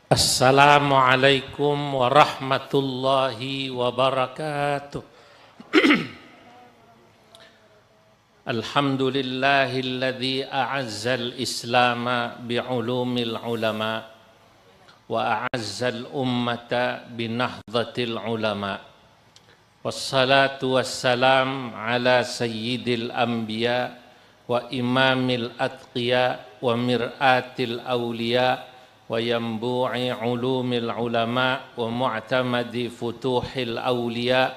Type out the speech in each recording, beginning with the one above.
Assalamualaikum warahmatullahi wabarakatuh. Alhamdulillahilladzi a'azzal islama bi'ulumil ulama wa a'azzal ummata binahdhatil ulama. Wassalatu wassalam ala sayyidil anbiya wa imamil atqiya wa mir'atil awliya wa yanbu'i ulumil ulama wa mu'tamadi futuhil awliya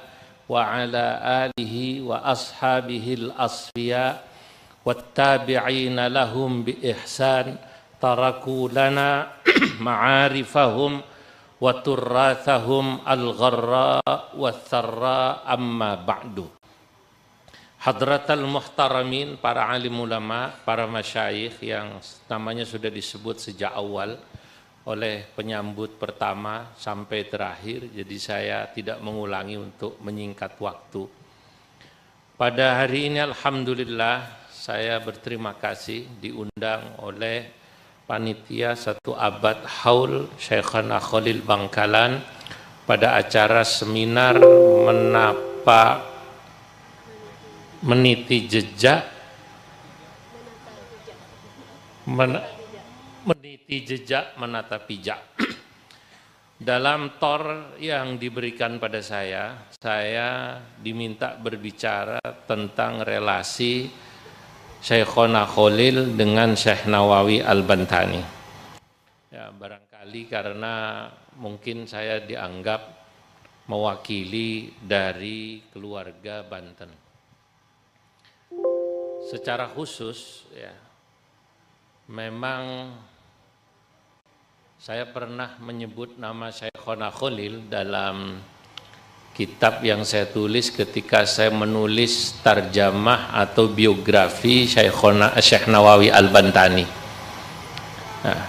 wa ala alihi wa ashabihil asfiya wattabi'ina lahum bi ihsan taraku lana ma'arifahum wa turrathahum al-gharra wa tharra amma ba'du. Hadratal muhtaramin, para alim ulama, para masyayikh yang namanya sudah disebut sejak awal oleh penyambut pertama sampai terakhir, jadi saya tidak mengulangi untuk menyingkat waktu. Pada hari ini alhamdulillah saya berterima kasih diundang oleh panitia satu abad haul Syekhana Khalil Bangkalan pada acara seminar meniti jejak menata pijak. Dalam tor yang diberikan pada saya diminta berbicara tentang relasi Syekhona Khalil dengan Syekh Nawawi Al-Bantani. Ya, barangkali karena mungkin saya dianggap mewakili dari keluarga Banten. Secara khusus ya, memang saya pernah menyebut nama Syekhona Khalil dalam kitab yang saya tulis ketika saya menulis tarjamah atau biografi Syekh Nawawi Al-Bantani. Nah,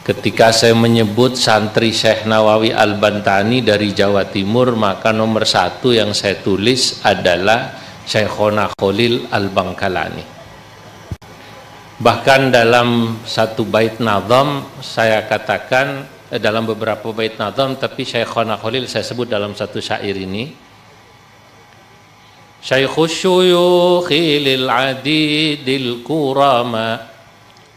ketika saya menyebut santri Syekh Nawawi Al-Bantani dari Jawa Timur, maka nomor satu yang saya tulis adalah Syekhona Khalil Al-Bangkalani. Bahkan dalam satu bait nazam saya katakan, dalam beberapa bait nazam, tapi Syekhona Khalil saya sebut dalam satu syair ini, Syaikhus syuyukhi lil adidil kurama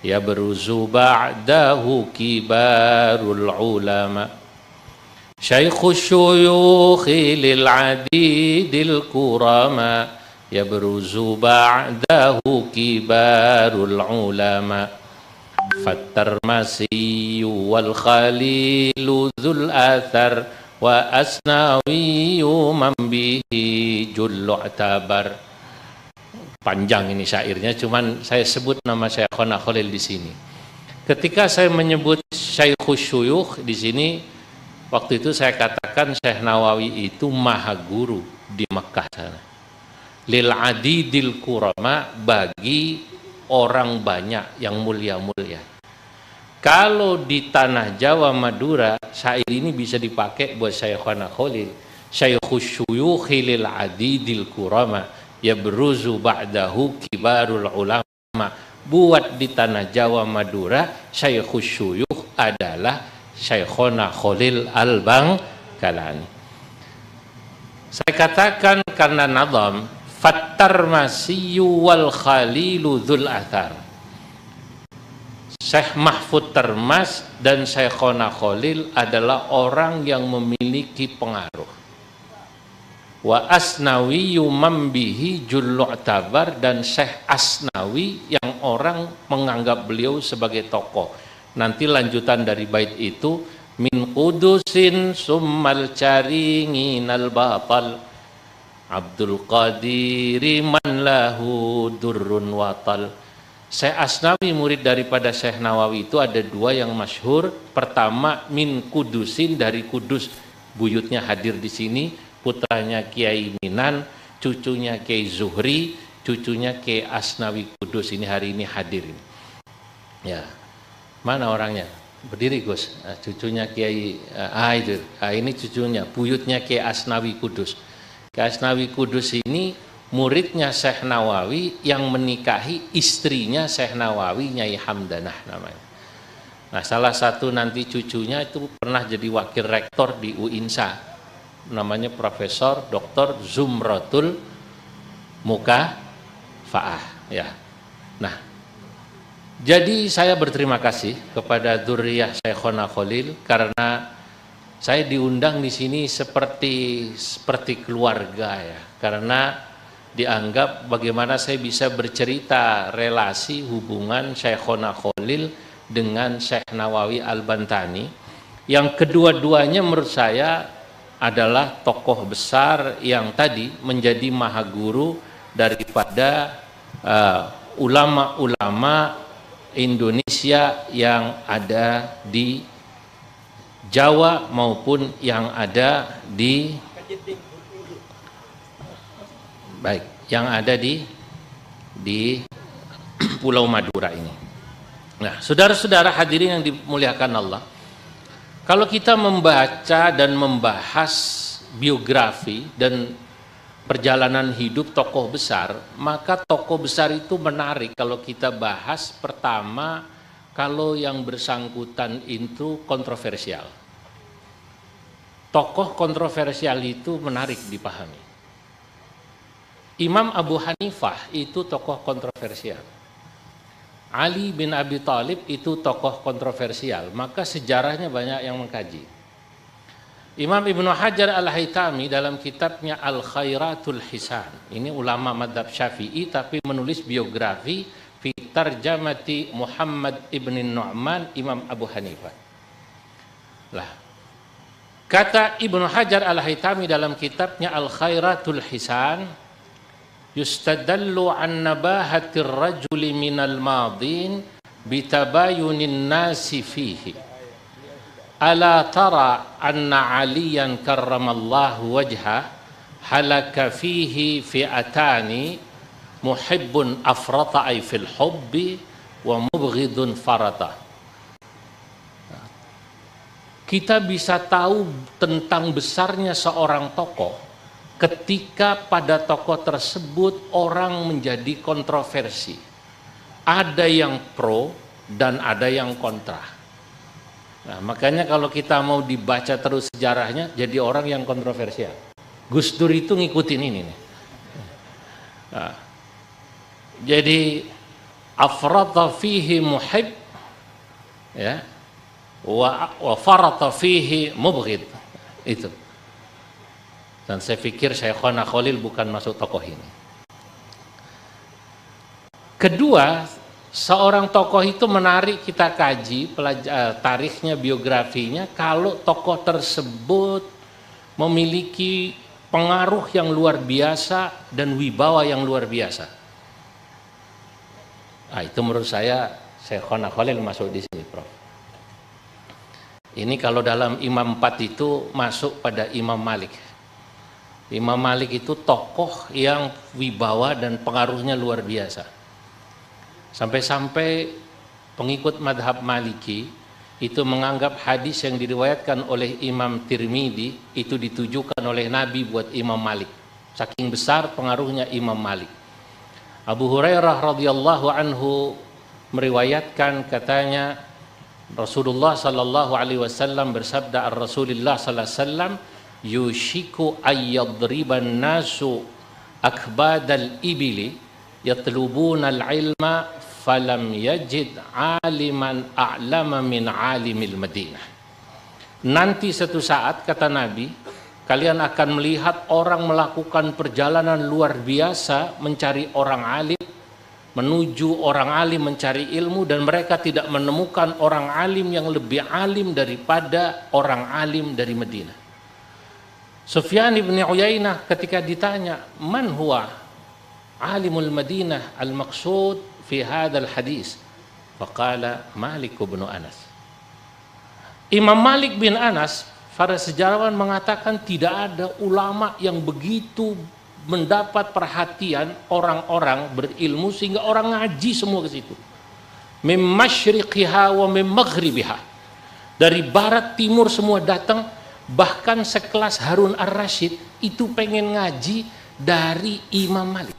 yabruzu ba'dahu kibarul ulama. Syaikhus syuyukhi lil adidil kurama yabruzu ba'dahu kibarul ulama. Fattarmasiyu wal khalilu dzul athar wa asnawiyu man bihi jullu tabar. Panjang ini syairnya, cuman saya sebut nama Syekhona Khalil di sini. Ketika saya menyebut Syaikhus Syuyukh di sini, waktu itu saya katakan Syekh Nawawi itu maha guru di Mekah sana. Lil adidil kurama, bagi orang banyak yang mulia-mulia. Kalau di tanah Jawa Madura, syair ini bisa dipakai buat Syekhona Khalil. Syaikhus syuyukhi lil adidil kurama yabruzu ba'dahu kibarul ulama. Buat di tanah Jawa Madura, Syaikhus syuyukh adalah Syekhona Khalil Al-Bangkalani. Saya katakan karena nazam Fattarmasiyu wal khalilu dzul athar. Syekh Mahfud Termas dan Syekhona Khalil adalah orang yang memiliki pengaruh. Wa asnawiyu mambihi jullu' tabar, dan Syekh Asnawi yang orang menganggap beliau sebagai tokoh. Nanti lanjutan dari bait itu, min qudusin summal caringinal batal Abdul Qadiri man lahu durrun watal. Syekh Asnawi murid daripada Syekh Nawawi itu ada dua yang masyhur. Pertama, min Kudusin, dari Kudus, buyutnya hadir di sini, putranya Kiai Minan, cucunya Kiai Zuhri, cucunya Kiai Asnawi Kudus, ini hari ini hadir ini. Ya, mana orangnya? Berdiri Gus. Cucunya Kiai itu. Ini cucunya, buyutnya Kiai Asnawi Kudus. Asnawi Kudus ini muridnya Syekh Nawawi yang menikahi istrinya Syekh Nawawi, Nyai Hamdanah namanya. Nah, salah satu nanti cucunya itu pernah jadi wakil rektor di UINSA, namanya Profesor Dr. Zumratul Mukafaah, ya. Nah, jadi saya berterima kasih kepada dzurriyyah Syekhona Khalil karena saya diundang di sini seperti keluarga, ya. Karena dianggap bagaimana saya bisa bercerita relasi hubungan Syekhona Khalil dengan Syekh Nawawi Al-Bantani, yang kedua-duanya menurut saya adalah tokoh besar yang tadi menjadi mahaguru daripada ulama-ulama Indonesia yang ada di Jawa maupun yang ada di Pulau Madura ini. Nah, saudara-saudara hadirin yang dimuliakan Allah, kalau kita membaca dan membahas biografi dan perjalanan hidup tokoh besar, maka tokoh besar itu menarik kalau kita bahas. Pertama, kalau yang bersangkutan itu kontroversial. Tokoh kontroversial itu menarik dipahami. Imam Abu Hanifah itu tokoh kontroversial. Ali bin Abi Thalib itu tokoh kontroversial, maka sejarahnya banyak yang mengkaji. Imam Ibnu Hajar Al-Haytami dalam kitabnya Al-Khairatul Hisan, ini ulama madhab Syafi'i tapi menulis biografi fi tarjamati Muhammad ibn Nu'man Imam Abu Hanifah. Lah, kata Ibnu Hajar Al-Haytami dalam kitabnya Al-Khairatul Hisan, yustadallu an nabahatir rajuli minal madin bitabayunin nasi fihi ala tara anna aliyan karramallahu wajha halaka fihi fi'atani muhibbun afrata ay fil hubbi wa mubghidun farata. Kita bisa tahu tentang besarnya seorang tokoh ketika pada tokoh tersebut orang menjadi kontroversi. Ada yang pro dan ada yang kontra. Nah, makanya kalau kita mau dibaca terus sejarahnya, jadi orang yang kontroversial. Gus Dur itu ngikutin ini nih. Nah, jadi afrata fihi muhib, ya, wa farata fihi mubghid, itu. Dan saya pikir Syekhona Khalil bukan masuk tokoh ini. Kedua, seorang tokoh itu menarik kita kaji tarikhnya, biografinya, kalau tokoh tersebut memiliki pengaruh yang luar biasa dan wibawa yang luar biasa. Nah, itu menurut saya Syekhona Khalil masuk di sini, Prof. Ini kalau dalam Imam 4 itu masuk pada Imam Malik. Imam Malik itu tokoh yang wibawa dan pengaruhnya luar biasa. Sampai-sampai pengikut madhab Maliki itu menganggap hadis yang diriwayatkan oleh Imam Tirmidzi itu ditujukan oleh Nabi buat Imam Malik. Saking besar pengaruhnya Imam Malik. Abu Hurairah radhiyallahu anhu meriwayatkan, katanya Rasulullah sallallahu alaihi wasallam bersabda, Rasulullah sallallahu alaihi wasallam, yushiku ayyadriban nasu akbadal ibili yatlubuna al-ilma falam yajid aliman a'lama min alimil Madinah. Nanti satu saat, kata Nabi, kalian akan melihat orang melakukan perjalanan luar biasa mencari orang alim, menuju orang alim mencari ilmu, dan mereka tidak menemukan orang alim yang lebih alim daripada orang alim dari Madinah. Sufyan ibn Uyainah ketika ditanya, man huwa alimul Madinah al-maqsud fi hadzal hadis, faqala Malik bin Anas. Imam Malik bin Anas, para sejarawan mengatakan tidak ada ulama yang begitu mendapat perhatian orang-orang berilmu sehingga orang ngaji semua ke situ. Mim masyriqiha wa mim maghribiha. Dari barat timur semua datang. Bahkan sekelas Harun Ar-Rasyid itu pengen ngaji dari Imam Malik.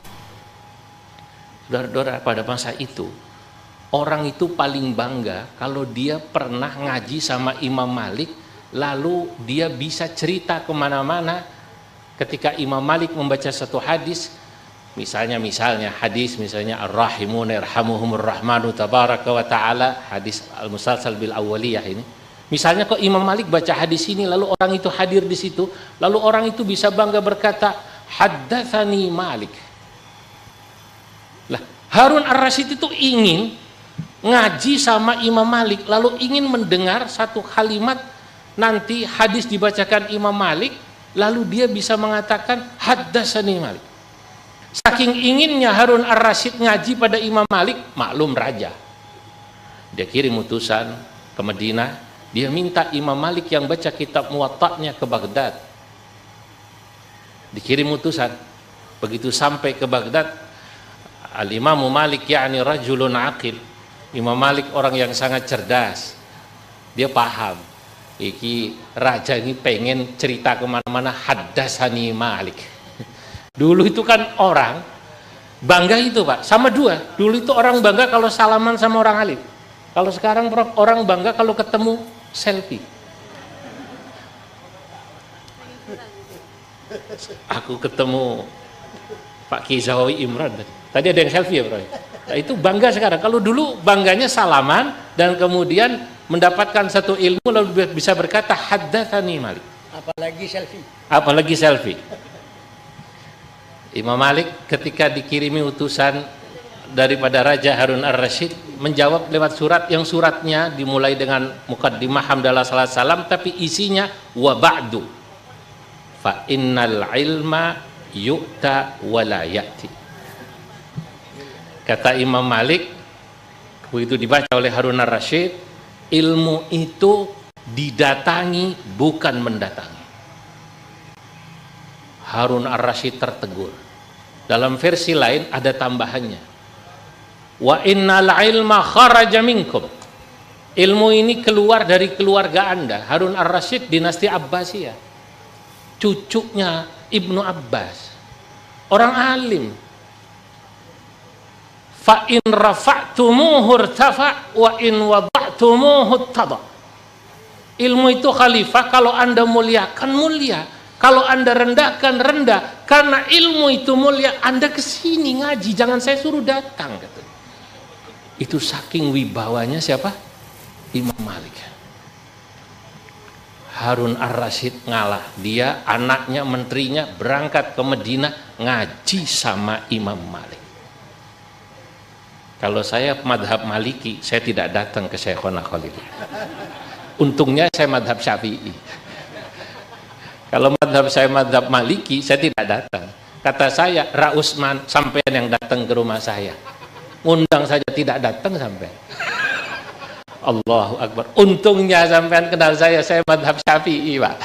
Saudara-saudara, pada masa itu orang itu paling bangga kalau dia pernah ngaji sama Imam Malik, lalu dia bisa cerita kemana-mana. Ketika Imam Malik membaca satu hadis, misalnya hadis ar-rahimun yarhamuhumur rahmanu tabaraka wa ta'ala, hadis al-musalsal bil awwaliyah ini. Misalnya kok Imam Malik baca hadis ini, lalu orang itu hadir di situ, lalu orang itu bisa bangga berkata, haddatsani Malik. Lah, Harun ar-Rasyid itu ingin ngaji sama Imam Malik, lalu ingin mendengar satu kalimat nanti hadis dibacakan Imam Malik, lalu dia bisa mengatakan haddatsani Malik. Saking inginnya Harun ar-Rasyid ngaji pada Imam Malik, maklum raja, dia kirim utusan ke Madinah, dia minta Imam Malik yang baca kitab Muwatta'nya ke Baghdad. Dikirim utusan, begitu sampai ke Baghdad, al-Imam Malik yakni rajulun aqil, Imam Malik orang yang sangat cerdas, dia paham iki raja ini pengen cerita kemana-mana, haddatsani Malik. Dulu itu kan orang bangga itu Pak, sama dua, dulu itu orang bangga kalau salaman sama orang alim, kalau sekarang orang bangga kalau ketemu selfie. Aku ketemu Pak Ki Zawawi Imran tadi ada yang selfie ya Bro. Nah, itu bangga sekarang. Kalau dulu bangganya salaman dan kemudian mendapatkan satu ilmu lalu bisa berkata haddatsani Malik. Apalagi selfie. Imam Malik ketika dikirimi utusan daripada Raja Harun ar-Rasyid menjawab lewat surat, yang suratnya dimulai dengan muqaddimah hamdalah salat salam, tapi isinya wa ba'du fa innal ilma yu'ta wa la ya'ti. Kata Imam Malik, begitu dibaca oleh Harun ar-Rasyid, ilmu itu didatangi bukan mendatangi. Harun ar-Rasyid tertegur. Dalam versi lain ada tambahannya, wa innal ilma kharaja minkum. Ilmu ini keluar dari keluarga Anda. Harun ar-Rasyid dinasti Abbasiyah, cucunya Ibnu Abbas, orang alim. Fa in rafa'tumuhu irtafa wa in wada'tumuhu tada. Ilmu itu khalifah, kalau Anda muliakan mulia, kalau Anda rendahkan rendah. Karena ilmu itu mulia, Anda kesini ngaji, jangan saya suruh datang. Itu saking wibawanya siapa? Imam Malik. Harun ar-Rasyid ngalah, dia anaknya menterinya berangkat ke Madinah ngaji sama Imam Malik. Kalau saya madhab Maliki, saya tidak datang ke Syekhona Khalil. Untungnya saya madhab Syafi'i. Kalau madhab saya madhab Maliki, saya tidak datang. Kata saya, Ra Usman, sampean yang datang ke rumah saya. Undang saja tidak datang sampai. Allahu Akbar. Untungnya sampean kenal saya madhab Syafi'i Pak.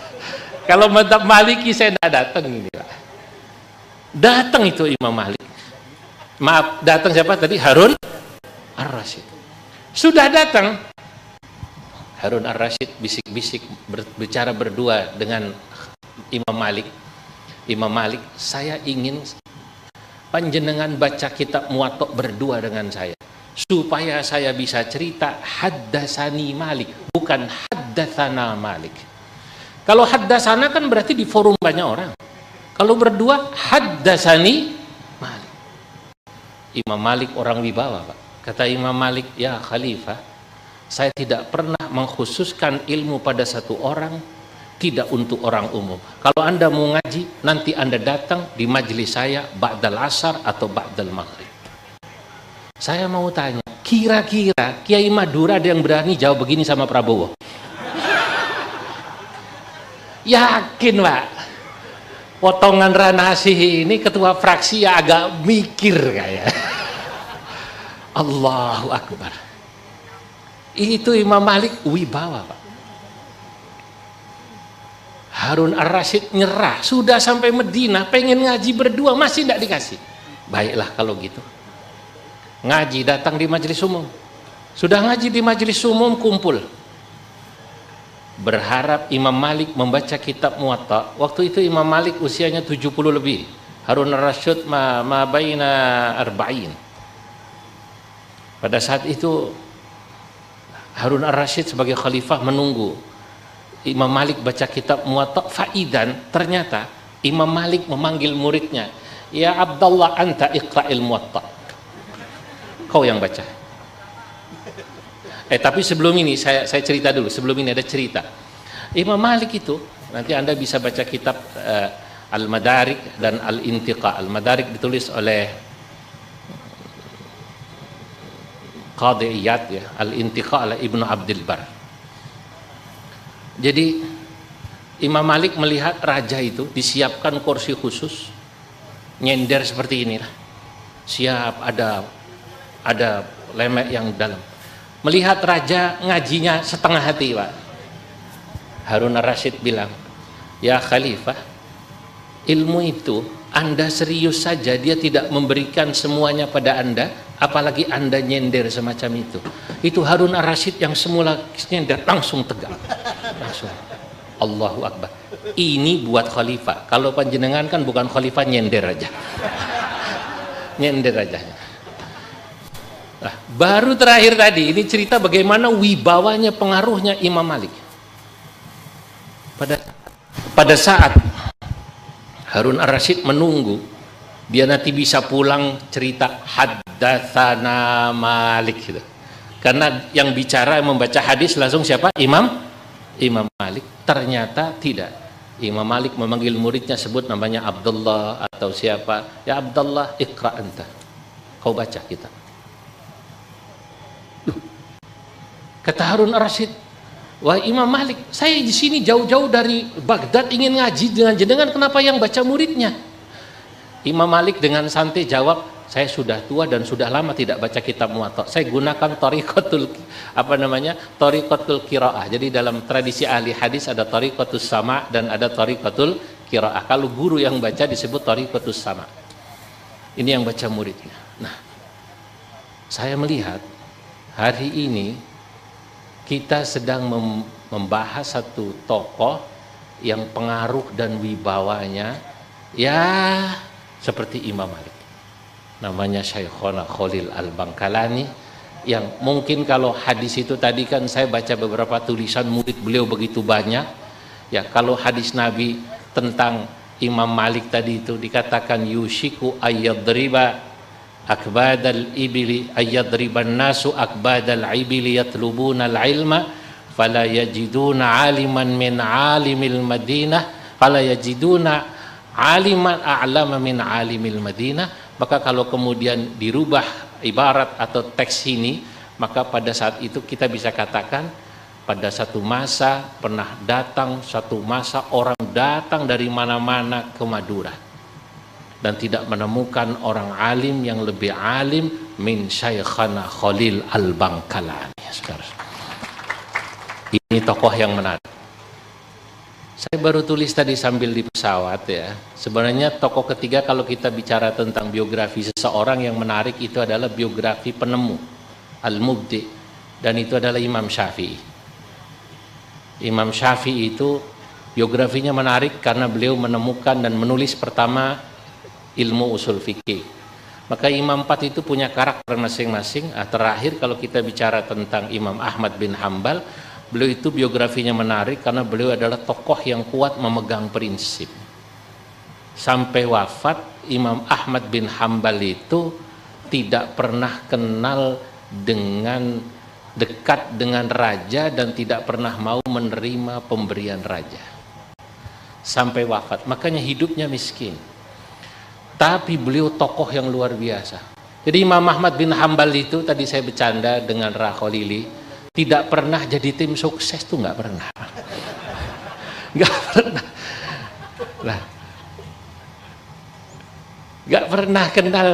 Kalau madhab Maliki saya tidak datang ini Pak. Datang itu Imam Malik. Maaf, datang siapa tadi? Harun ar-Rasyid. Sudah datang, Harun ar-Rasyid bisik-bisik berbicara berdua dengan Imam Malik. Imam Malik, saya ingin panjenengan baca kitab Muwatta berdua dengan saya, supaya saya bisa cerita haddatsani Malik, bukan haddatsana Malik. Kalau haddatsana kan berarti di forum banyak orang. Kalau berdua haddatsani Malik. Imam Malik orang wibawa Pak. Kata Imam Malik, ya Khalifah, saya tidak pernah mengkhususkan ilmu pada satu orang, tidak untuk orang umum. Kalau Anda mau ngaji, nanti Anda datang di majelis saya ba'dal asar atau ba'dal maghrib. Saya mau tanya, kira-kira Kiai Madura ada yang berani jawab begini sama Prabowo? Yakin Pak, potongan Ranasih ini ketua fraksi ya agak mikir kayak. Allahu Akbar. Itu Imam Malik wibawa Pak. Harun ar-Rasyid nyerah, sudah sampai Medina pengen ngaji berdua masih tidak dikasih. Baiklah kalau gitu, ngaji datang di majelis umum. Sudah ngaji di majelis umum kumpul, berharap Imam Malik membaca kitab Muwatta. Waktu itu Imam Malik usianya 70 lebih, Harun ar-Rasyid ma baina arba'in. Pada saat itu Harun ar-Rasyid sebagai khalifah menunggu Imam Malik baca kitab Muwatta. Faidan, ternyata Imam Malik memanggil muridnya, ya Abdullah, anta iqra'il Muwatta, kau yang baca. Tapi sebelum ini saya cerita dulu. Sebelum ini ada cerita. Imam Malik itu, nanti Anda bisa baca kitab Al-Madarik dan Al-Intiqa. Al-Madarik ditulis oleh Qadhi Iyad, ya. Al-Intiqa oleh Ibnu Abdul Bar. Jadi Imam Malik melihat raja itu disiapkan kursi khusus, nyender seperti inilah, siap, ada lemek yang dalam. Melihat raja ngajinya setengah hati, Pak. Harun ar-Rasyid bilang, ya Khalifah, ilmu itu Anda serius saja dia tidak memberikan semuanya pada Anda, apalagi Anda nyender semacam itu. Itu Harun ar-Rasyid yang semula nyender langsung tegak, langsung Allahu Akbar. Ini buat khalifah. Kalau panjenengan kan bukan khalifah, nyender aja. Nyender aja. Nah, baru terakhir tadi ini cerita bagaimana wibawanya, pengaruhnya Imam Malik. Pada saat Harun ar-Rasyid menunggu dia nanti bisa pulang cerita haddatsana Malik gitu. Karena yang bicara, yang membaca hadis langsung siapa? Imam Malik. Ternyata tidak. Imam Malik memanggil muridnya, sebut namanya Abdullah atau siapa. Ya Abdullah, iqra anta. Kau baca kitab. Kata Harun ar-Rasyid, wah Imam Malik, saya di sini jauh-jauh dari Baghdad ingin ngaji dengan jenengan, kenapa yang baca muridnya? Imam Malik dengan santai jawab, saya sudah tua dan sudah lama tidak baca kitab Muwatta. Saya gunakan thariqatul qiraah. Jadi dalam tradisi ahli hadis ada thariqatus sama' dan ada thariqatul qiraah. Kalau guru yang baca disebut thariqatus sama'. Ini yang baca muridnya. Nah, saya melihat hari ini kita sedang membahas satu tokoh yang pengaruh dan wibawanya ya seperti Imam Malik. Namanya Syekhona Khalil Al-Bangkalani, yang mungkin kalau hadis itu tadi kan saya baca beberapa tulisan murid beliau begitu banyak. Ya, kalau hadis Nabi tentang Imam Malik tadi itu dikatakan yushiku ayyadriba akbadal ibili ayyadriban nasu akbadal ibili yatlubuna al-ilma fala yajiduna aliman min alimil Madinah fala yajiduna aliman a'lama min alimil Madinah. Maka kalau kemudian dirubah ibarat atau teks ini, maka pada saat itu kita bisa katakan pada satu masa pernah datang satu masa orang datang dari mana-mana ke Madura dan tidak menemukan orang alim yang lebih alim min Syekhana Khalil Al-Bangkalani. Ini tokoh yang menarik. Saya baru tulis tadi sambil di pesawat, ya. Sebenarnya tokoh ketiga kalau kita bicara tentang biografi seseorang yang menarik itu adalah biografi penemu, Al-Mubdi, dan itu adalah Imam Syafi'i. Imam Syafi'i itu biografinya menarik karena beliau menemukan dan menulis pertama ilmu usul fikih. Maka Imam 4 itu punya karakter masing-masing. Terakhir kalau kita bicara tentang Imam Ahmad bin Hambal, beliau itu biografinya menarik karena beliau adalah tokoh yang kuat memegang prinsip. Sampai wafat Imam Ahmad bin Hambal itu tidak pernah kenal dengan dekat dengan raja dan tidak pernah mau menerima pemberian raja. Sampai wafat, makanya hidupnya miskin. Tapi beliau tokoh yang luar biasa. Jadi Imam Ahmad bin Hambal itu tadi saya bercanda dengan Ra Khalili, tidak pernah jadi tim sukses tuh, nggak pernah. Nggak pernah. Nah, nggak pernah kenal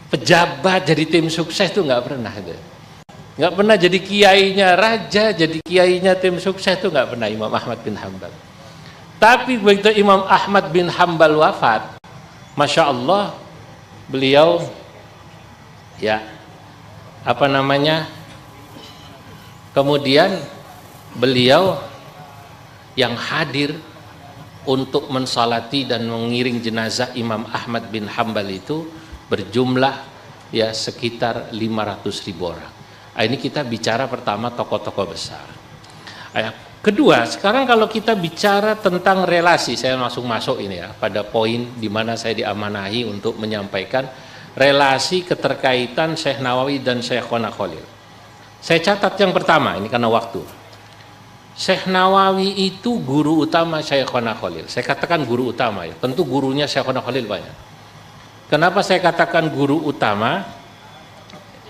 pejabat jadi tim sukses tuh, nggak pernah. Nggak pernah jadi kiainya raja, jadi kiainya tim sukses tuh nggak pernah Imam Ahmad bin Hambal. Tapi begitu Imam Ahmad bin Hambal wafat, Masya Allah, beliau ya apa namanya, kemudian beliau yang hadir untuk mensalati dan mengiring jenazah Imam Ahmad bin Hambal itu berjumlah ya sekitar 500.000 orang. Ini kita bicara pertama tokoh-tokoh besar. Kedua, sekarang kalau kita bicara tentang relasi, saya masuk ini ya, pada poin di mana saya diamanahi untuk menyampaikan relasi keterkaitan Syekh Nawawi dan Syekhona Khalil. Saya catat yang pertama, ini karena waktu. Syekh Nawawi itu guru utama Syekhona Khalil. Saya katakan guru utama ya, tentu gurunya Syekhona Khalil banyak. Kenapa saya katakan guru utama?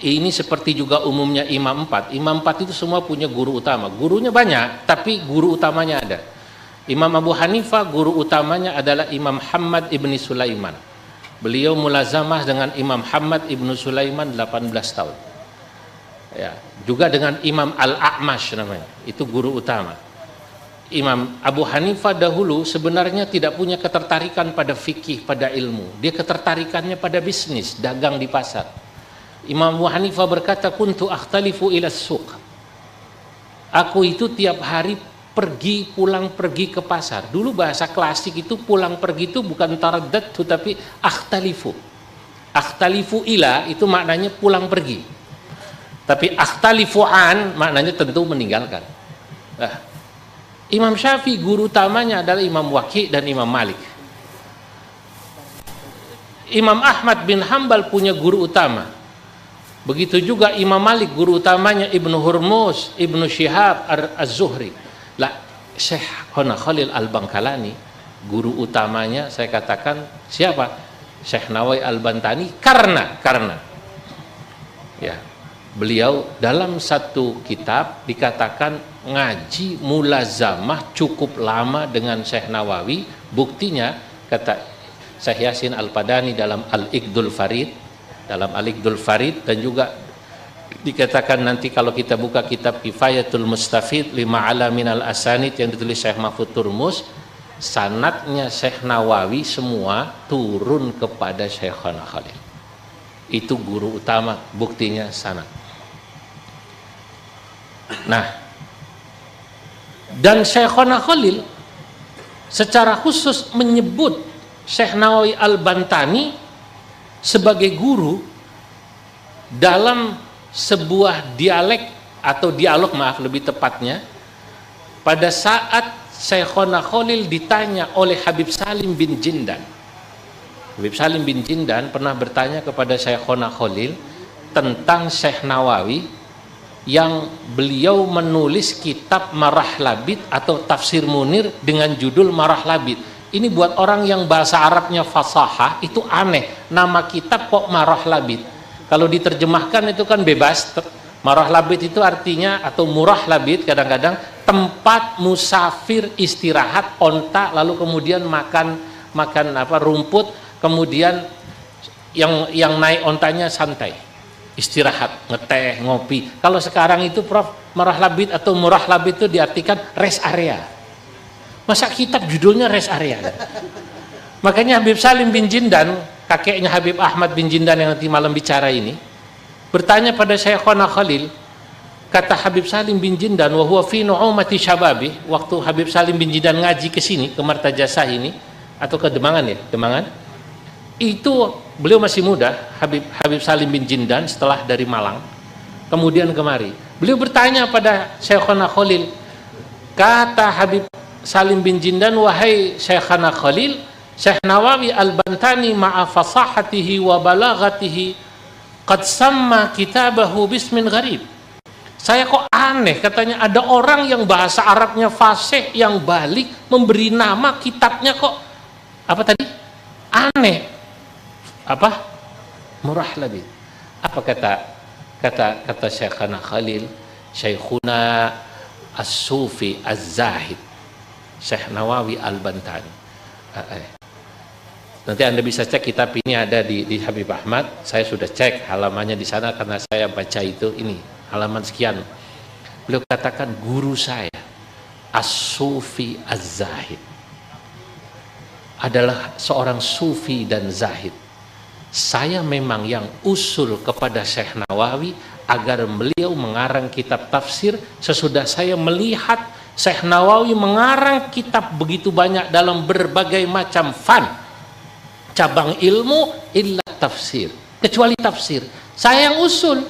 Ini seperti juga umumnya imam 4. Imam 4 itu semua punya guru utama. Gurunya banyak, tapi guru utamanya ada. Imam Abu Hanifah guru utamanya adalah Imam Muhammad ibni Sulaiman. Beliau mulazamah dengan Imam Muhammad ibnu Sulaiman 18 tahun. Ya, juga dengan Imam Al-A'mash namanya. Itu guru utama. Imam Abu Hanifah dahulu sebenarnya tidak punya ketertarikan pada fikih, pada ilmu. Dia ketertarikannya pada bisnis, dagang di pasar. Imam Abu Hanifah berkata, kuntu akhtalifu ila suq. Aku itu tiap hari pulang pergi ke pasar. Dulu bahasa klasik itu pulang pergi itu bukan taraddatu tapi akhtalifu. Akhtalifu ila itu maknanya pulang pergi. Tapi akhtalifu an maknanya tentu meninggalkan. Nah, Imam Syafi'i guru utamanya adalah Imam Waqi' dan Imam Malik. Imam Ahmad bin Hambal punya guru utama. Begitu juga Imam Malik guru utamanya Ibnu Hurmuz, Ibnu Syihab Az-Zuhri. Lah Syekhona Khalil Al-Bangkalani guru utamanya saya katakan siapa? Syekh Nawawi Al-Bantani karena ya beliau dalam satu kitab dikatakan ngaji mulazamah cukup lama dengan Syekh Nawawi. Buktinya kata Syekh Yasin Al-Padani dalam Al-Iqdul Farid, dan juga dikatakan nanti kalau kita buka kitab Kifayatul Mustafid lima alamin al-asanid yang ditulis Syekh Mahfud Turmus, sanadnya Syekh Nawawi semua turun kepada Syekhona Khalil. Itu guru utama, buktinya sanad. Nah, dan Syekhona Khalil secara khusus menyebut Syekh Nawawi Al-Bantani sebagai guru dalam sebuah dialog lebih tepatnya pada saat Syekhona Khalil ditanya oleh Habib Salim bin Jindan. Habib Salim bin Jindan pernah bertanya kepada Syekhona Khalil tentang Syekh Nawawi yang beliau menulis kitab Marah Labid atau Tafsir Munir dengan judul Marah Labid. Ini buat orang yang bahasa Arabnya fasahah itu aneh, nama kitab kok Marah Labid. Kalau diterjemahkan itu kan bebas. Marah Labid itu artinya atau Murah Labid kadang-kadang tempat musafir istirahat onta lalu kemudian makan rumput, kemudian yang naik ontanya santai istirahat, ngeteh, ngopi. Kalau sekarang itu Prof, Marah Labid atau Murah Labid itu diartikan rest area. Masa kitab judulnya rest area? Makanya Habib Salim bin Jindan, kakeknya Habib Ahmad bin Jindan yang nanti malam bicara ini, bertanya pada Syekhona Khalil. Kata Habib Salim bin Jindan, wa huwa fi nu'umati syababi, waktu Habib Salim bin Jindan ngaji ke sini, ke Martajasah ini atau ke Demangan ya, Demangan. Itu beliau masih muda, Habib Salim bin Jindan setelah dari Malang. Kemudian kemari. Beliau bertanya pada Syekhona Khalil. Kata Habib Salim bin Jindan, wahai Syekhana Khalil, Syekh Nawawi Al-Bantani ma'a fasahatihi wa balaghatihi qad samma kitabahu bismin gharib. Saya kok aneh, katanya ada orang yang bahasa Arabnya fasih, yang balik, memberi nama kitabnya kok apa tadi? Aneh. Apa? Murah Labid. Apa kata Syekhana Khalil? Syekhuna As-Sufi Az-Zahid Syekh Nawawi Al-Bantani. Nanti Anda bisa cek kitab ini ada di Habib Ahmad. Saya sudah cek halamannya di sana karena saya baca itu ini halaman sekian. Beliau katakan guru saya As-Sufi Az-Zahid adalah seorang sufi dan zahid. Saya memang yang usul kepada Syekh Nawawi agar beliau mengarang kitab tafsir sesudah saya melihat Syekh Nawawi mengarang kitab begitu banyak dalam berbagai macam fan cabang ilmu illa tafsir. kecuali tafsir. Saya yang usul.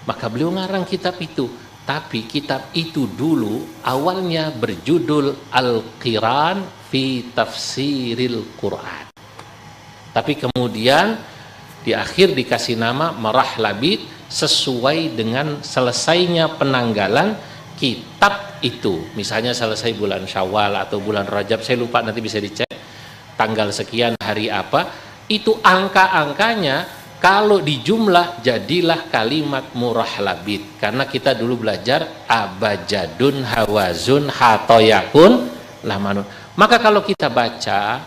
Maka beliau ngarang kitab itu. Tapi kitab itu dulu awalnya berjudul Al-Qiran fi Tafsiril Quran. Tapi kemudian di akhir dikasih nama Marah Labid sesuai dengan selesainya penanggalan kitab itu. Misalnya selesai bulan Syawal atau bulan Rajab, saya lupa, nanti bisa dicek tanggal sekian hari apa, itu angka-angkanya kalau dijumlah jadilah kalimat Murah Labid. Karena kita dulu belajar abajadun hawazun hatoyakun lamanun. Maka kalau kita baca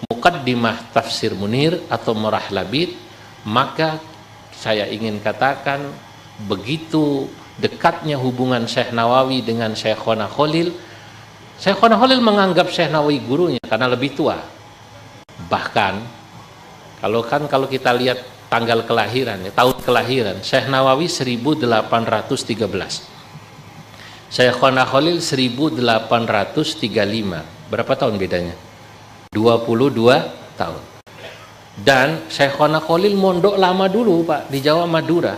Muqaddimah Tafsir Munir atau Murah Labid, maka saya ingin katakan begitu dekatnya hubungan Syekh Nawawi dengan Syekhona Khalil. Syekhona Khalil menganggap Syekh Nawawi gurunya karena lebih tua. Bahkan kalau kita lihat tanggal kelahiran, ya, tahun kelahiran, Syekh Nawawi 1813. Syekhona Khalil 1835. Berapa tahun bedanya? 22 tahun. Dan Syekhona Khalil mondok lama dulu, Pak, di Jawa Madura.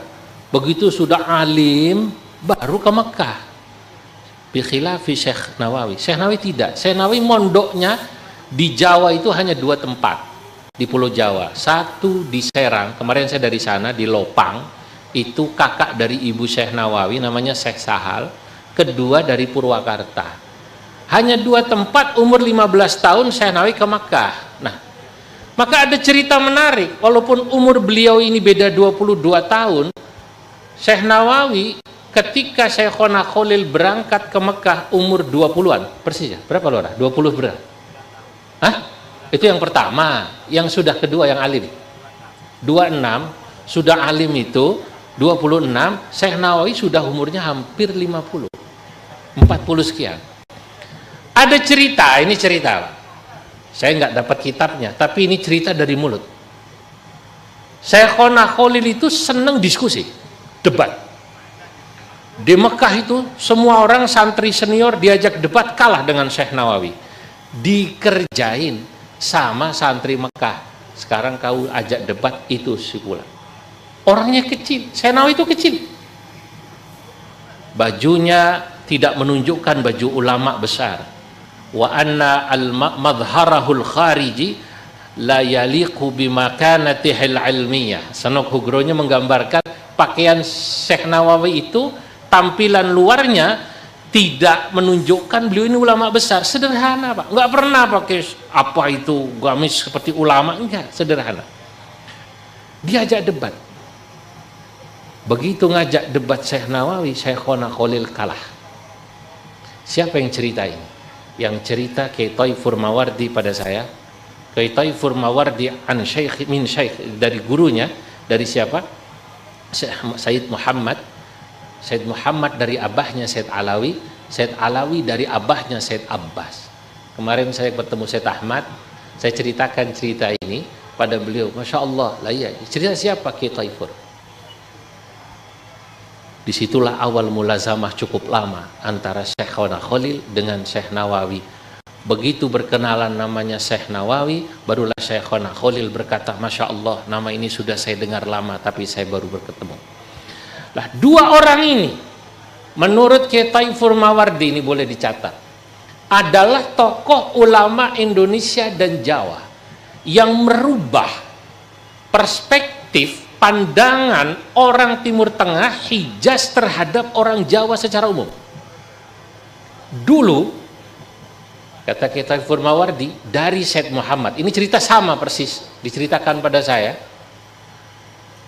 Begitu sudah alim baru ke Mekah. Bi khilafi Syekh Nawawi. Syekh Nawawi tidak. Syekh Nawawi mondoknya di Jawa itu hanya 2 tempat di Pulau Jawa. Satu di Serang, kemarin saya dari sana, di Lopang, itu kakak dari ibu Syekh Nawawi namanya Syekh Sahal. Kedua dari Purwakarta. Hanya 2 tempat, umur 15 tahun Syekh Nawawi ke Makkah. Nah, maka ada cerita menarik, walaupun umur beliau ini beda 22 tahun, Syekh Nawawi ketika Syekhona Khalil berangkat ke Mekah umur 20-an, persis ya? Berapa Lora? 20 berapa? Hah? Itu yang pertama. Yang sudah kedua yang alim 26, sudah alim itu 26, Syekh Nawawi sudah umurnya hampir 50, 40 sekian. Ada cerita, ini cerita, saya nggak dapat kitabnya, tapi ini cerita dari mulut. Syekhona Khalil itu senang diskusi, debat. Di Mekah itu semua orang santri senior diajak debat, kalah dengan Syekh Nawawi. Dikerjain sama santri Mekah. Sekarang kau ajak debat, itu si pula. Orangnya kecil, Syekh Nawawi itu kecil. Bajunya tidak menunjukkan baju ulama besar. Wa anna al-madharahul khariji la yaliqu bimakanatihil ilmiyah. Sanok Hugronya menggambarkan pakaian Syekh Nawawi itu tampilan luarnya tidak menunjukkan beliau ini ulama besar. Sederhana, Pak, nggak pernah pakai apa itu gamis seperti ulama, enggak, sederhana. Diajak debat, begitu ngajak debat Syekh Nawawi, Syekhona Khalil kalah. Siapa yang cerita ini? Yang cerita Kiai Thaifur Mawardi pada saya. Kiai Thaifur Mawardi an syekh min syekh, dari gurunya, dari siapa? Sayyid Muhammad. Sayyid Muhammad dari abahnya Sayyid Alawi, Sayyid Alawi dari abahnya Sayyid Abbas. Kemarin saya bertemu Sayyid Ahmad, saya ceritakan cerita ini pada beliau. Masya Allah, lah iya, cerita siapa? Kiai Thaifur. Disitulah awal mulazamah cukup lama antara Syekhona Khalil dengan Syekh Nawawi. Begitu berkenalan namanya Syekh Nawawi, barulah Syekhona Khalil berkata, Masya Allah, nama ini sudah saya dengar lama, tapi saya baru berketemu. Lah, 2 orang ini, menurut Kiai Thaifur Mawardi, ini boleh dicatat, adalah tokoh ulama Indonesia dan Jawa yang merubah perspektif pandangan orang Timur Tengah, Hijaz terhadap orang Jawa secara umum. Dulu, kata Kiai Thaifur Mawardi, dari Syed Muhammad, ini cerita sama persis, diceritakan pada saya.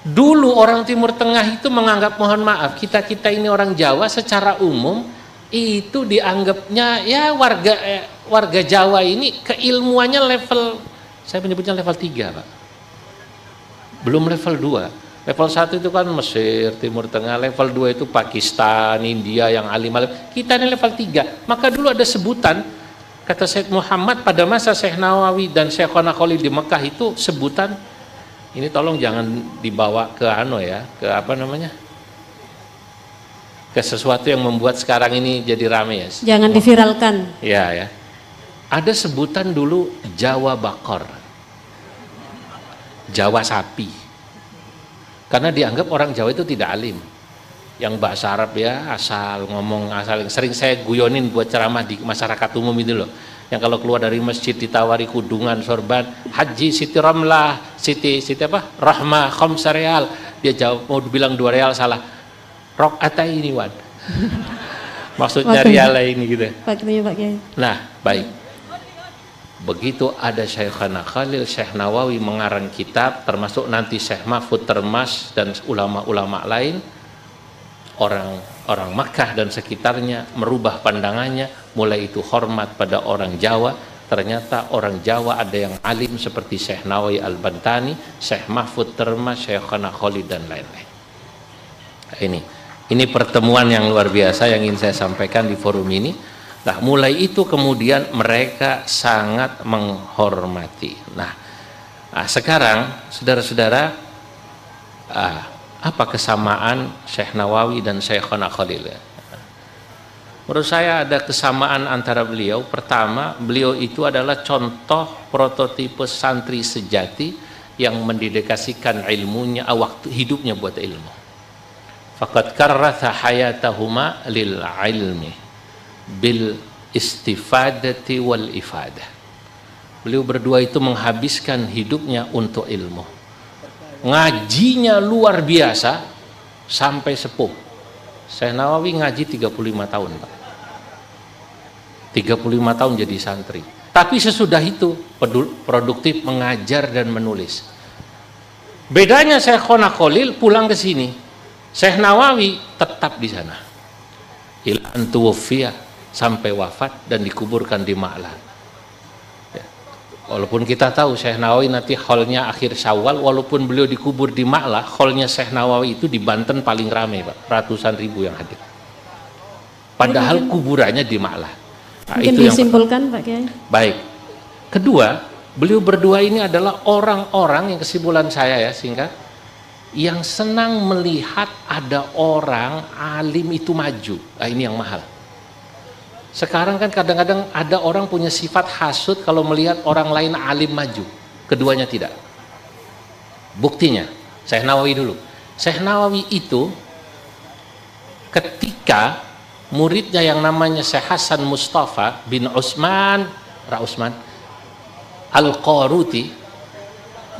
Dulu orang Timur Tengah itu menganggap, mohon maaf, kita ini orang Jawa secara umum itu dianggapnya ya warga Jawa ini keilmuannya level, saya menyebutnya level 3, Pak. Belum level 2. Level 1 itu kan Mesir, Timur Tengah. Level 2 itu Pakistan, India yang alim-alim. Kita ini level 3. Maka dulu ada sebutan, kata Syekh Muhammad pada masa Syekh Nawawi dan Syekhona Khalil di Mekah itu sebutan, ini tolong jangan dibawa ke ke apa namanya? Ke sesuatu yang membuat sekarang ini jadi rame ya. Jangan diviralkan. Ya. Ada sebutan dulu Jawa Bakor. Jawa sapi. Karena dianggap orang Jawa itu tidak alim. Yang bahasa Arab ya asal ngomong asal. Sering saya guyonin buat ceramah di masyarakat umum itu loh. Yang kalau keluar dari masjid ditawari kudungan, sorban, haji, Siti Ramlah, Siti apa? Rahmah, khamsa real. Dia jawab mau bilang 2 real salah. Rok'ataini wan. Maksudnya rial ini gitu. Pak Kiai. Nah, baik. Begitu ada Syekhana Khalil, Syekh Nawawi mengarang kitab, termasuk nanti Syekh Mahfud Termas dan ulama-ulama lain, orang Makkah dan sekitarnya merubah pandangannya, mulai itu hormat pada orang Jawa. Ternyata orang Jawa ada yang alim seperti Syekh Nawawi Al-Bantani, Syekh Mahfud Termas, Syekhana Khalil dan lain-lain. Ini pertemuan yang luar biasa yang ingin saya sampaikan di forum ini. Nah, mulai itu kemudian mereka sangat menghormati. Nah, sekarang saudara-saudara, apa kesamaan Syekh Nawawi dan Syekhana Khalil? Menurut saya ada kesamaan antara beliau. Pertama, beliau itu adalah contoh prototipe santri sejati yang mendedikasikan ilmunya, waktu hidupnya buat ilmu. Faqad karratha hayatahuma lil ilmi bil istifadati wal ifadah. Beliau berdua itu menghabiskan hidupnya untuk ilmu. Ngajinya luar biasa sampai sepuh. Syekh Nawawi ngaji 35 tahun, Pak. 35 tahun jadi santri. Tapi sesudah itu produktif mengajar dan menulis. Bedanya Syekhona Khalil pulang ke sini. Syekh Nawawi tetap di sana. Ila an tuwaffiya, sampai wafat dan dikuburkan di Ma'lan. Ya. Walaupun kita tahu Syekh Nawawi nanti kholnya akhir Syawal, walaupun beliau dikubur di Ma'lah, kholnya Syekh Nawawi itu di Banten paling ramai, Pak. Ratusan ribu yang hadir. Padahal kuburannya di Ma'lah. Nah, mungkin itu disimpulkan, Pak Kiai. Baik. Kedua, beliau berdua ini adalah orang-orang yang kesimpulan saya ya singkat, yang senang melihat ada orang alim itu maju. Nah, ini yang mahal. Sekarang kan kadang-kadang ada orang punya sifat hasud kalau melihat orang lain alim maju. Keduanya tidak. Buktinya, Syekh Nawawi dulu. Syekh Nawawi itu ketika muridnya yang namanya Syekh Hasan Mustafa bin Utsman Al-Qaruti,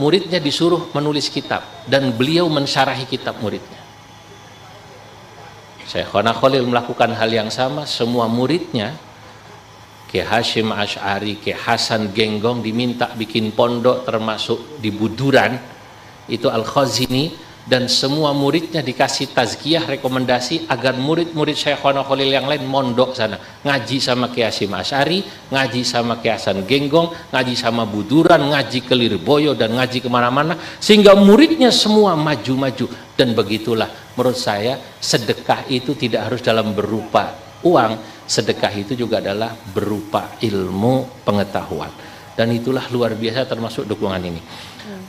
muridnya disuruh menulis kitab dan beliau mensyarahi kitab muridnya. Syekhona Khalil melakukan hal yang sama. Semua muridnya, Ki Hashim Asy'ari, Ki Hasan Genggong diminta bikin pondok, termasuk di Buduran itu Al-Khazini, dan semua muridnya dikasih tazkiyah, rekomendasi agar murid-murid Syekhona Khalil yang lain mondok sana, ngaji sama Ki Hashim Asy'ari, ngaji sama Ki Hasan Genggong, ngaji sama Buduran, ngaji ke Lirboyo dan ngaji kemana-mana, sehingga muridnya semua maju-maju. Dan begitulah menurut saya sedekah itu tidak harus dalam berupa uang, sedekah itu juga adalah berupa ilmu pengetahuan, dan itulah luar biasa termasuk dukungan ini.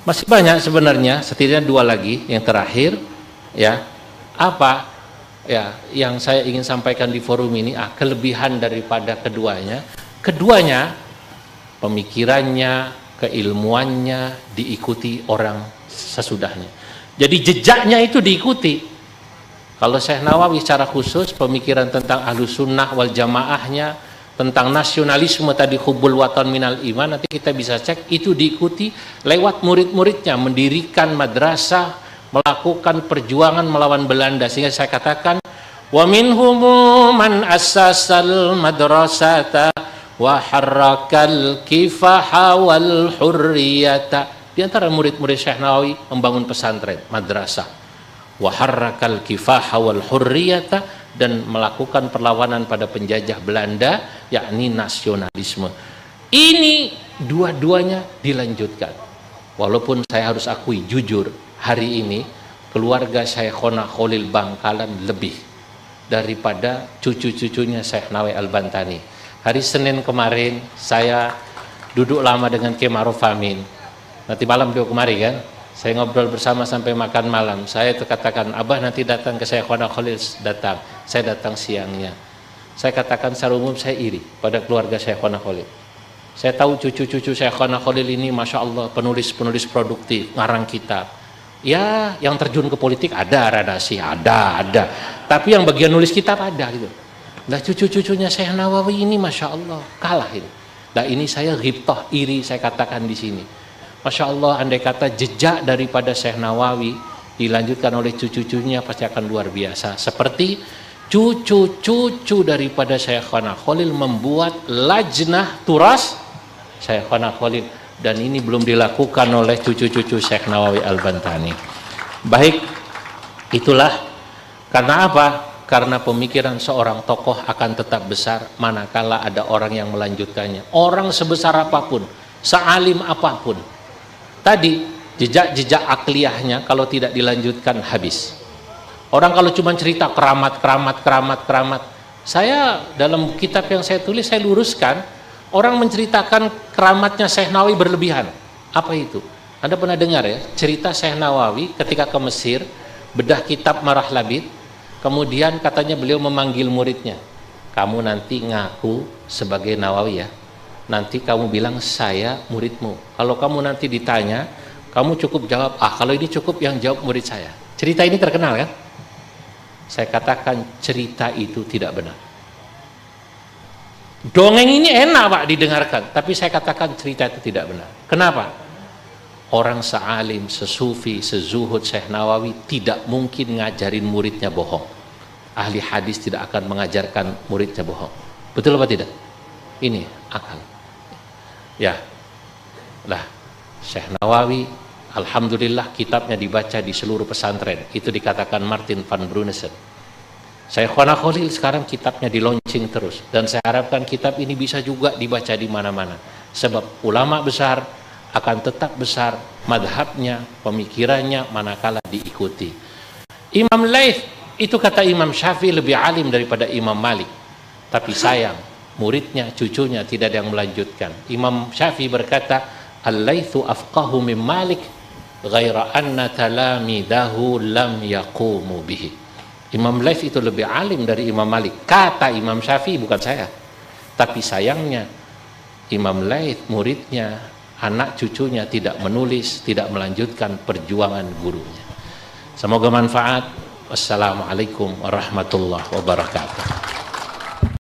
Masih banyak sebenarnya, setidaknya 2 lagi yang terakhir ya. Apa ya yang saya ingin sampaikan di forum ini, kelebihan daripada keduanya pemikirannya, keilmuannya diikuti orang sesudahnya. Jadi jejaknya itu diikuti. Kalau Syekh Nawawi secara khusus pemikiran tentang Ahlus Sunnah wal Jamaahnya, tentang nasionalisme tadi, hubbul watan minal iman, nanti kita bisa cek, itu diikuti lewat murid-muridnya, mendirikan madrasah, melakukan perjuangan melawan Belanda, sehingga saya katakan wa minhum man assasal madrasata wa harrakal kifaha wal hurriyata. Di antara murid-murid Syekh Nawawi membangun pesantren, madrasah, wa harrakal kifaha wal hurriyata, dan melakukan perlawanan pada penjajah Belanda, yakni nasionalisme. Ini dua-duanya dilanjutkan. Walaupun saya harus akui jujur, hari ini keluarga Syekhona Khalil Bangkalan lebih daripada cucu-cucunya Syekh Nawawi Al-Bantani. Hari Senin kemarin saya duduk lama dengan Kiai Ma'ruf Amin. Nanti malam beliau kemari kan, saya ngobrol bersama sampai makan malam. Saya itu katakan, Abah nanti datang ke Syekhona Khalil, datang. Saya datang siangnya. Saya katakan secara umum saya iri pada keluarga Syekhona Khalil. Saya tahu cucu-cucu Syekhana Khalil ini Masya Allah penulis-penulis produktif, ngarang kitab. Ya, yang terjun ke politik ada, radasi ada. Tapi yang bagian nulis kitab ada gitu. Nah cucu-cucunya Syekh Nawawi ini Masya Allah kalah ini. Nah ini saya ghibtah, iri saya katakan di sini. Masya Allah, andai kata jejak daripada Syekh Nawawi dilanjutkan oleh cucu-cucunya pasti akan luar biasa. Seperti cucu-cucu daripada Syekhana Khalil membuat lajnah turas Syekhana Khalil, dan ini belum dilakukan oleh cucu-cucu Syekh Nawawi Al-Bantani. Baik, itulah karena apa? Karena pemikiran seorang tokoh akan tetap besar manakala ada orang yang melanjutkannya. Orang sebesar apapun, sealim apapun, tadi jejak-jejak akliyahnya kalau tidak dilanjutkan habis. Orang kalau cuma cerita keramat, saya dalam kitab yang saya tulis saya luruskan. Orang menceritakan keramatnya Syekh Nawawi berlebihan. Apa itu? Anda pernah dengar ya cerita Syekh Nawawi ketika ke Mesir bedah kitab Marah Labid, kemudian katanya beliau memanggil muridnya, kamu nanti ngaku sebagai Nawawi ya, nanti kamu bilang saya muridmu. Kalau kamu nanti ditanya, kamu cukup jawab, kalau ini cukup yang jawab murid saya. Cerita ini terkenal kan? Saya katakan cerita itu tidak benar. Dongeng ini enak Pak didengarkan, tapi saya katakan cerita itu tidak benar. Kenapa? Orang sealim, sesufi, sezuhud Syekh Nawawi tidak mungkin ngajarin muridnya bohong. Ahli hadis tidak akan mengajarkan muridnya bohong. Betul apa tidak? Ini akal. Ya, lah Syekh Nawawi, alhamdulillah kitabnya dibaca di seluruh pesantren. Itu dikatakan Martin van Brunesen. Syekhana Khalil sekarang kitabnya di launching terus, dan saya harapkan kitab ini bisa juga dibaca di mana-mana. Sebab ulama besar akan tetap besar madhabnya, pemikirannya manakala diikuti. Imam Laits itu kata Imam Syafi'i lebih alim daripada Imam Malik, tapi sayang muridnya, cucunya tidak ada yang melanjutkan. Imam Syafi'i berkata, Al-Laitsu afqahu min Malik ghaira anna talamidahu lam yaqumu bihi. Imam Laits itu lebih alim dari Imam Malik, kata Imam Syafi'i, bukan saya. Tapi sayangnya Imam Laits muridnya, anak cucunya tidak menulis, tidak melanjutkan perjuangan gurunya. Semoga manfaat. Wassalamualaikum warahmatullahi wabarakatuh.